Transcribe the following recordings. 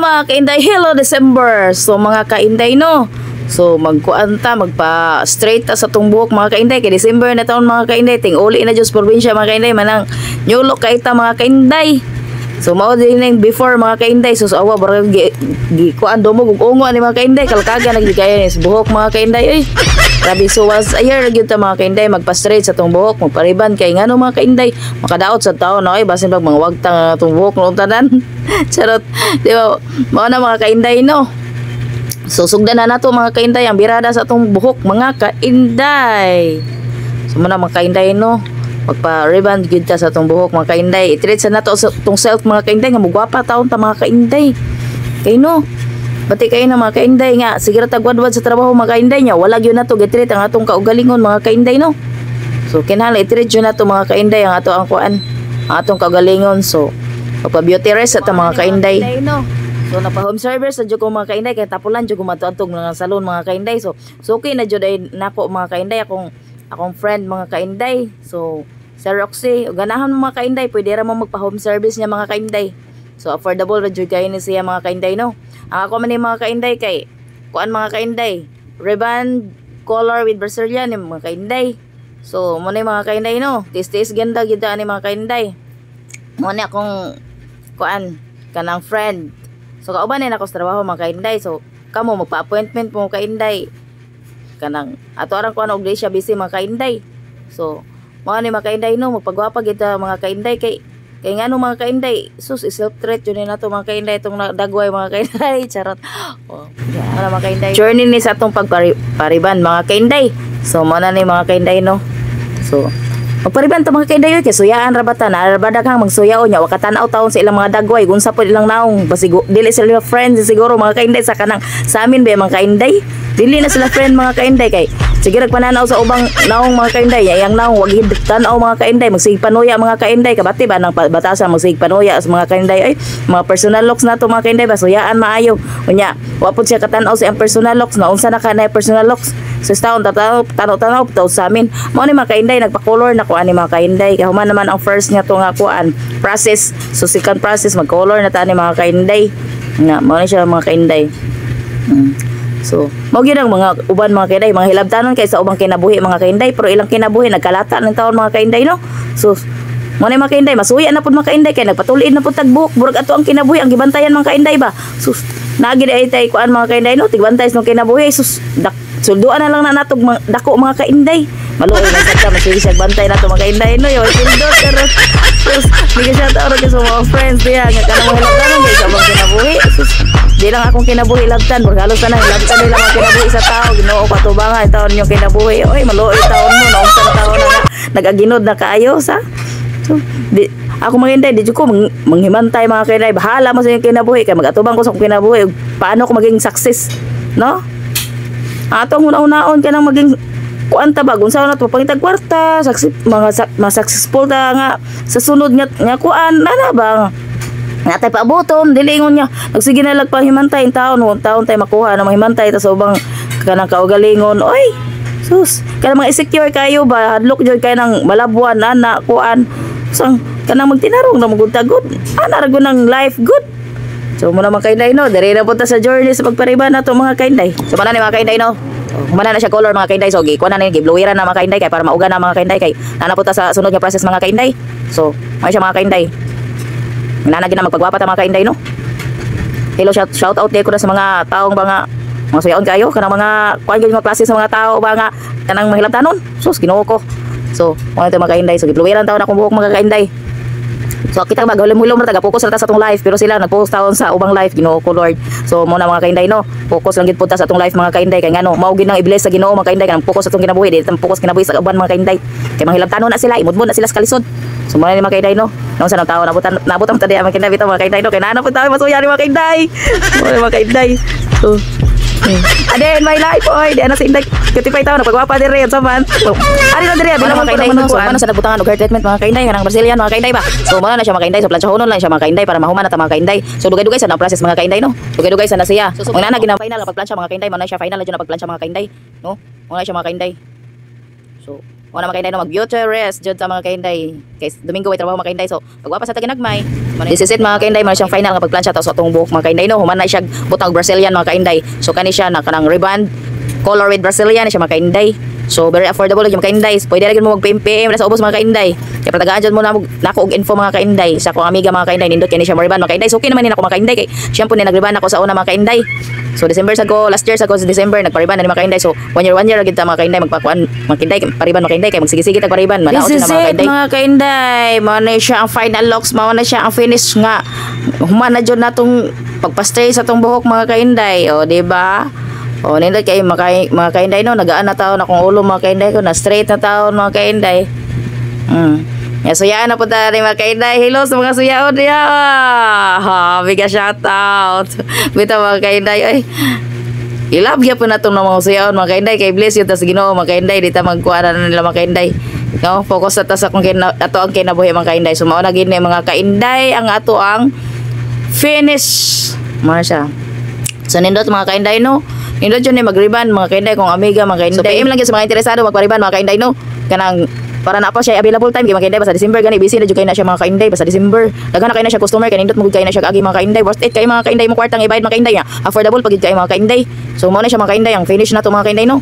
mga kainday, hello December. So mga kainday no. So magkuanta, magpa-straight ta sa tong buhok mga kainday kay December na taon mga kainday. Ting uli na Diyos probinsya mga kainday manang new look kay ta mga kainday. So mao din ning before mga kainday. So awa barang kuan do mo gugungo ani mga kainday kalkaga nagigaya ni buhok mga kainday oy. Grabe, so once a year gyud ta mga kainday magpa-straight sa tong buhok, magpariban kay ngano mga kainday makadaot sa taon na oy basin pag mga wagtang tong buhok no tanan. Charot, di ba? Mao na mga kainday no. So sugdan na nato mga kainday ang birada sa atong buhok mga kainday. So muna mga kainday no. Magpa-ribbon gyud ta sa atong buhok mga kainday. I-treat sa nato sa atong self mga kainday nga mugwapa taon ta mga kainday. Kay no. Bati kayo na mga kainday nga sige ra tagwadwad sa trabaho mga kainday nya wala gyud nato gi-treat ang atong kaugalingon mga kainday no. So kinahanglan i-treat gyud nato mga kainday ang ato ang kuan ang atong kaugalingon. So magpa-beauty rest at mga kainday. So napa-home service sa jud ko mga kainday kay tapulan jud ko matuadtog mga salon mga kainday. So okay na jud ay nako mga kainday akong friend mga kainday. So Sir Roxy, ganahan mga kainday pwede ra mo magpa-home service niya mga kainday. So affordable ra jud kay ni siya mga kainday no. Ang ako man ni mga kainday kay kuan mga kainday, ribbon color with Brazilian ni mga kainday. So mo ni mga kainday no. Tis ganda gid ani mga kainday. Mo ni akong kuan kanang friend. So kauban na ako sa trabaho mga kainday. So kamo magpa-appointment mo kainday. Kanang ato arang kuan og siya busy mga kainday. So mo ni mga kainday no magpagwapa gid mga kainday kay ngano mga kainday sus self-treat yun na to mga kainday itong dagway mga kainday charot. Oh, yeah, mga kainday journey ni sa atong pagpariban mga kainday. So mo na ni mga kainday no. So magpariban ta mga kainday kay suyaan ra bata na daghang magsuyaw nya wakatan-aw taon sa ilang mga dagway unsa pod ilang naong basigo dili sila friends siguro mga kainday sa kanang sa amin ba mga kainday dili na sila friend mga kainday kay sige nagpananaw sa ubang naong mga kainday yang naong wag tan-aw mga kainday magsigpanuya mga kainday kabati ba nang batasan magsigpanuya sa mga kainday ay mga personal looks nato mga kainday ba suyaan maayo unya wa pod siya katanaw sa ang personal looks na unsa na kanay personal looks sa taon tanaw taw sa amin mao ni mga kainday nagpa-color na ko ani mga kainday kay human naman ang first nga to nga kuan process. So second process mag-color na ta ni mga kainday nga mao ni siya mga kainday. So mao gyud ang mga uban mga kainday mga hilabtanon kay sa ubang kinabuhi mga kainday pero ilang kinabuhi nagkalata ng taon mga kainday no. So mao ni mga kainday masuya na pud mga kainday kay nagpatuliin na pud tagbuhok burag ato ang kinabuhi ang gibantayan mga kainday ba. Sus naagi ay tay kuan mga kainday no tigbantay sa kinabuhi sus sulduan na lang na natog dako mga kainday. Maluoy na sa masig bantay nato mga kainday no yo sindot pero sus bigay siya tawag sa mga friends diya nga kanang mga hilabtanon kay sa ubang kinabuhi. Sus di lang akong kinabuhi labtan halos na hilabtan nila mga kinabuhi sa tao Ginoo patubangan taon yung kinabuhi oy maluoy taon mo no unsa taon na nagaginod na kaayo sa so di ako mga kainday di ko manghimantay mga kainday bahala mo sa yung kinabuhi kay magatubang ko sa kinabuhi paano ko maging success no atong una-unaon ka nang maging kuan ta ba unsa na to pangitag kwarta mga successful ta nga sa sunod nga kuan ana ba nga tay paaboton dili ingon niya nagsige na lagpahimantay taon tay makuha na mahimantay ta sa ubang kanang kaugalingon oy sus kanang mga insecure kayo ba hadlok jud kay nang malabuan ana kuan sang kanang magtinarong na magutagod ana ra ng life good. So muna mga kainday no diri na punta sa journey sa pagpariban nato mga kainday. So mana ni mga kainday no humana na siya color mga kainday so gikuha na ni gibluwiran na mga kainday kay para mauga na mga kainday kay nanapunta sa sunod nga process mga kainday. So may siya mga kainday nanagin na magpagwapa ta mga kainday no. Hello shout out day ko na sa mga taong mga suyaon kayo kanang mga kuan gyud mga klase sa mga tao ba nga kanang mahilabtanon sus Ginoo ko. So mo ito mga kainday so gibluwiran taon akong buhok mga kainday. So kita ba hulom-hulom ra taga focus ra ta sa atong life pero sila nagpost taon sa ubang life Ginoo ko Lord. So mo na mga kainday no focus lang gid pud ta sa atong life mga kainday kay ngano mao gid nang i-bless sa Ginoo mga kainday kanang focus sa atong kinabuhi di ta focus kinabuhi sa uban mga kainday kay manghilabtanon na sila imudmod na sila sa kalisod. So mo na ni mga kainday no nang sa nang tawo nabutan ta di mga kainday bitaw mga kainday no kay nana pud tawo masuya ni mga kainday mga kainday. So Ade in my life oy di ana sa inday 55 taon pagwapa diri sa man. Ari na diri bilang mga kainday no so ano sa nabutangan og hair treatment mga kainday kanang Brazilian mga kainday ba. So mo na siya mga kainday so planchahonon lang siya mga kainday para mahuman na ta mga kainday. So dugay-dugay sa na process mga kainday no. Dugay-dugay sa na siya. Ang nana ginang final pagplansya mga kainday mo na siya final na jud na pagplansya mga kainday no. Mo na siya mga kainday. So wala mga kainday no mag-beauty rest jud ta mga kainday. Kay Domingo way trabaho mga kainday. So pagwapa sa taginagmay, this is it mga kainday, man siyang final nga pagplansya ta sa atong buhok mga kainday no. Human na siya butang Brazilian mga kainday. So kani siya na kanang ribbon color with Brazilian siya mga kainday. So very affordable yung mga kainday. Pwede ra mo mag-PM sa ubos mga kainday. Kaya patagaan jud mo na nako og info mga kainday sa akong amiga mga kainday nindot kani siya mo ribbon mga kainday. So okay naman ni nako mga kainday kay siya po ni nagriban ako sa una mga kainday. So December sago last year sago sa December nagpariban na ni mga kainday. So 1 year gid ta mga kainday magpakuan mga kainday pariban mga kainday kay magsigisigi tag pariban manaot na mga kainday. Mga kainday, mao na siya ang final looks, mao na siya ang finish nga. Human na jud natong pagpastay sa tong buhok mga kainday. O di ba? O nindot kay mga kainday no nagaan na taon akong ulo mga kainday ko na straight na taon mga kainday. Ya suyaan na po tayo mga kainday. Hello sa mga suyaon niya. Ha, biga shout out. Bita mga kainday. Ay, ilab po na itong mga suyaon mga kainday. Kay bless yun tas Ginoo mga kainday. Dita magkuha na nila mga kainday. No, focus na tas akong ato ang kinabuhi mga kainday. So mauna gini mga kainday ang ato ang finish. Muna siya. So nindot mga kainday no. Nindot yun mag-riban mga kainday kung amiga mga kainday. So PM lang yun sa mga interesado magpariban mga kainday no. Kanang para na pa siya available time kay mga kainday sa December gani busy na jud kay na siya mga kainday sa December. Daghan na kay na siya customer kay nindot mo kay na siya agi mga kainday. Worth it kay mga kainday mo kwartang ibayad mga kainday. Affordable pagid kay mga kainday. So mao na siya mga kainday ang finish na to mga kainday no.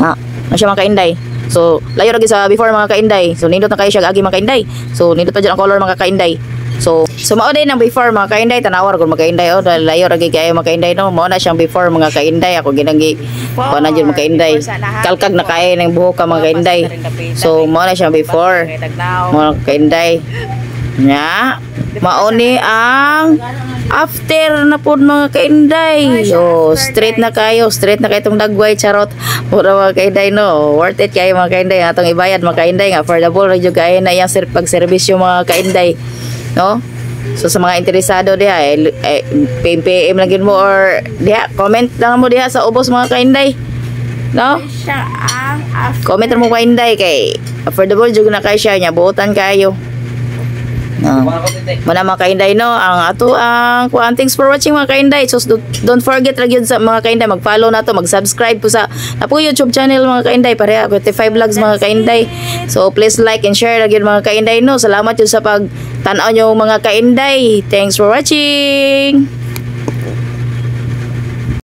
Ha, na siya mga kainday. So layo ra gid sa before mga kainday. So nindot na kay siya agi mga kainday. So nindot pa jud ang color mga kainday. So mao din ang before mga kainday tanawar kun mga kainday oh layo ra gid kay mga kainday no. Mao na siyang before mga kainday ako ginanggi kuan na jud mga kainday. Kalkag na kay ng buhok ka mga kainday. So mao na siya before mga kainday. Nya mao ni ang after na pud mga kainday. So straight na kayo tong dagway charot. Pura mga kainday no. Worth it kay mga kainday atong ibayad mga kainday nga affordable ra jud kay na yang pag-serbisyo mga kainday. No? So sa mga interesado diha PM lang gid mo or diha comment lang mo diha sa ubos mga kainday. No? Comment mo kainday kay affordable jud na kay siya nya buotan kayo. No. Mana mga kainday no ang ato ang kuan. Thanks for watching mga kainday. So don't forget ra gyud sa mga kainday mag-follow nato, mag-subscribe po sa po YouTube channel mga kainday pareha 25 vlogs mga kainday. So please like and share ra gyud mga kainday no. Salamat jud sa pag tan-aw nyo mga kainday. Thanks for watching.